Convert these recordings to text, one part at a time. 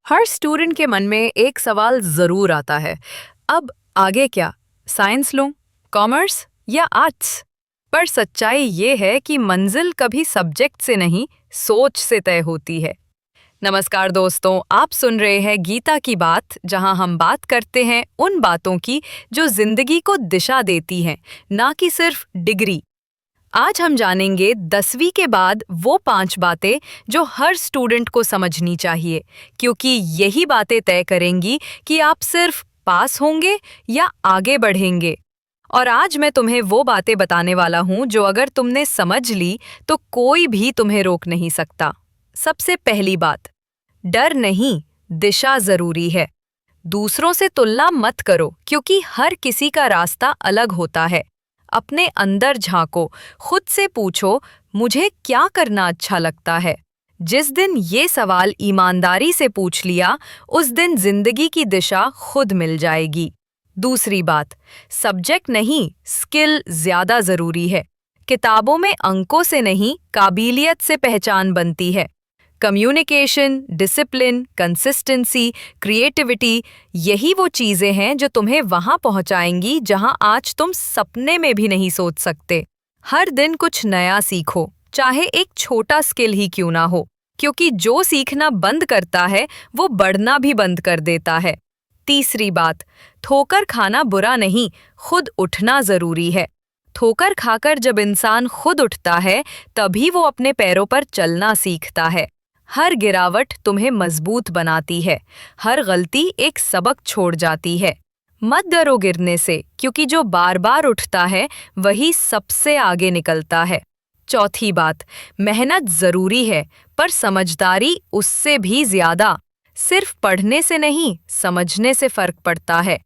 हर student के मन में एक सवाल जरूर आता है। अब आगे क्या? साइंस लूं, कॉमर्स या आर्ट्स? पर सच्चाई ये है कि मंजिल कभी सब्जेक्ट से नहीं, सोच से तय होती है। नमस्कार दोस्तों, आप सुन रहे हैं गीता की बात, जहां हम बात करते हैं उन बातों की जो जिंदगी को दिशा देती हैं, ना कि सिर्फ डिग्री। आज हम जानेंगे 10वीं के बाद वो 5 बातें जो हर स्टूडेंट को समझनी चाहिए, क्योंकि यही बातें तय करेंगी कि आप सिर्फ पास होंगे या आगे बढ़ेंगे। और आज मैं तुम्हें वो बातें बताने वाला हूं जो अगर तुमने समझ ली तो कोई भी तुम्हें रोक नहीं सकता। सबसे पहली बात, डर नहीं, दिशा जरूरी है। दूसरों से तुलना मत करो, क्योंकि हर किसी का रास्ता अलग होता है। अपने अंदर झांको, खुद से पूछो, मुझे क्या करना अच्छा लगता है? जिस दिन ये सवाल ईमानदारी से पूछ लिया, उस दिन जिंदगी की दिशा खुद मिल जाएगी। दूसरी बात, सब्जेक्ट नहीं, स्किल ज्यादा जरूरी है। किताबों में अंकों से नहीं, काबिलियत से पहचान बनती है। कम्युनिकेशन, डिसिप्लिन, कंसिस्टेंसी, क्रिएटिविटी, यही वो चीजें हैं जो तुम्हें वहां पहुंचाएंगी जहां आज तुम सपने में भी नहीं सोच सकते। हर दिन कुछ नया सीखो, चाहे एक छोटा स्किल ही क्यों ना हो, क्योंकि जो सीखना बंद करता है वो बढ़ना भी बंद कर देता है। तीसरी बात, ठोकर खाना बुरा नहीं, खुद उठना जरूरी है। ठोकर खाकर जब इंसान खुद उठता है, तभी वो अपने पैरों पर चलना सीखता है। हर गिरावट तुम्हें मजबूत बनाती है, हर गलती एक सबक छोड़ जाती है। मत डरो गिरने से, क्योंकि जो बार बार उठता है वही सबसे आगे निकलता है। चौथी बात, मेहनत जरूरी है, पर समझदारी उससे भी ज्यादा। सिर्फ पढ़ने से नहीं, समझने से फर्क पड़ता है।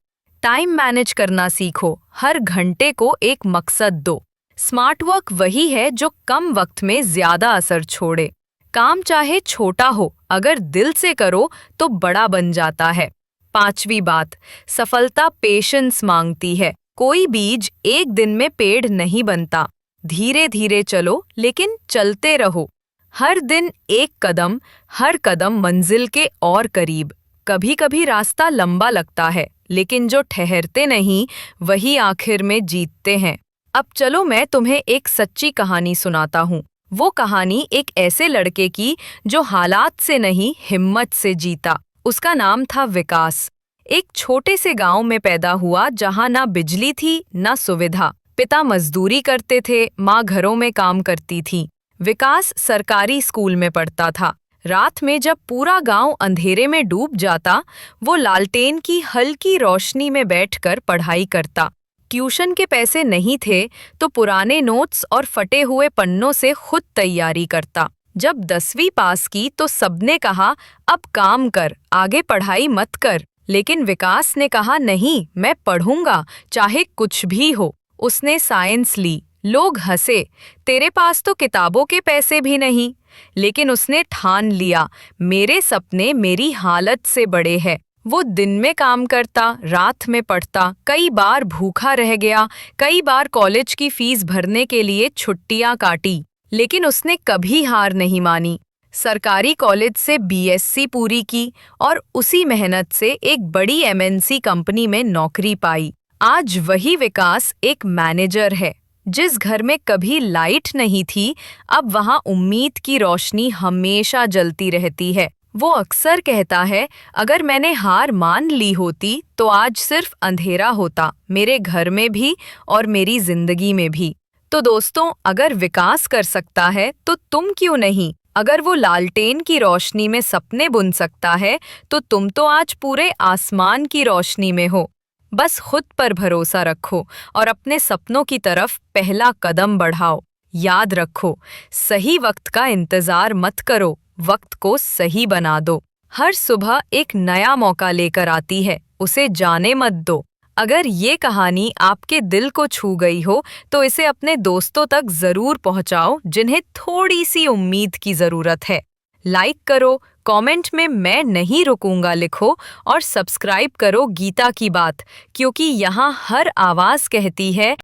टाइम मैनेज करना सीखो, हर घंटे को एक मकसद दो। स्मार्ट वर्क वही है जो कम वक्त में ज्यादा असर छोड़े। काम चाहे छोटा हो, अगर दिल से करो तो बड़ा बन जाता है। पांचवी बात, सफलता पेशेंस मांगती है। कोई बीज एक दिन में पेड़ नहीं बनता। धीरे धीरे चलो, लेकिन चलते रहो। हर दिन एक कदम, हर कदम मंजिल के और करीब। कभी कभी रास्ता लंबा लगता है, लेकिन जो ठहरते नहीं वही आखिर में जीतते हैं। अब चलो मैं तुम्हें एक सच्ची कहानी सुनाता हूँ। वो कहानी एक ऐसे लड़के की जो हालात से नहीं, हिम्मत से जीता। उसका नाम था विकास। एक छोटे से गांव में पैदा हुआ, जहां ना बिजली थी ना सुविधा। पिता मजदूरी करते थे, माँ घरों में काम करती थी। विकास सरकारी स्कूल में पढ़ता था। रात में जब पूरा गांव अंधेरे में डूब जाता, वो लालटेन की हल्की रोशनी में बैठकर पढ़ाई करता। ट्यूशन के पैसे नहीं थे तो पुराने नोट्स और फटे हुए पन्नों से खुद तैयारी करता। जब 10वीं पास की तो सबने कहा, अब काम कर, आगे पढ़ाई मत कर। लेकिन विकास ने कहा, नहीं, मैं पढ़ूंगा, चाहे कुछ भी हो। उसने साइंस ली। लोग हंसे, तेरे पास तो किताबों के पैसे भी नहीं। लेकिन उसने ठान लिया, मेरे सपने मेरी हालत से बड़े हैं। वो दिन में काम करता, रात में पढ़ता, कई बार भूखा रह गया, कई बार कॉलेज की फीस भरने के लिए छुट्टियां काटी। लेकिन उसने कभी हार नहीं मानी। सरकारी कॉलेज से बीएससी पूरी की और उसी मेहनत से एक बड़ी एमएनसी कंपनी में नौकरी पाई। आज वही विकास एक मैनेजर है। जिस घर में कभी लाइट नहीं थी, अब वहां उम्मीद की रोशनी हमेशा जलती रहती है। वो अक्सर कहता है, अगर मैंने हार मान ली होती तो आज सिर्फ अंधेरा होता, मेरे घर में भी और मेरी जिंदगी में भी। तो दोस्तों, अगर विकास कर सकता है तो तुम क्यों नहीं? अगर वो लालटेन की रोशनी में सपने बुन सकता है तो तुम तो आज पूरे आसमान की रोशनी में हो। बस खुद पर भरोसा रखो और अपने सपनों की तरफ पहला कदम बढ़ाओ। याद रखो, सही वक्त का इंतजार मत करो, वक्त को सही बना दो। हर सुबह एक नया मौका लेकर आती है, उसे जाने मत दो। अगर ये कहानी आपके दिल को छू गई हो तो इसे अपने दोस्तों तक जरूर पहुंचाओ, जिन्हें थोड़ी सी उम्मीद की जरूरत है। लाइक करो, कमेंट में मैं नहीं रुकूंगा लिखो और सब्सक्राइब करो गीता की बात, क्योंकि यहाँ हर आवाज कहती है,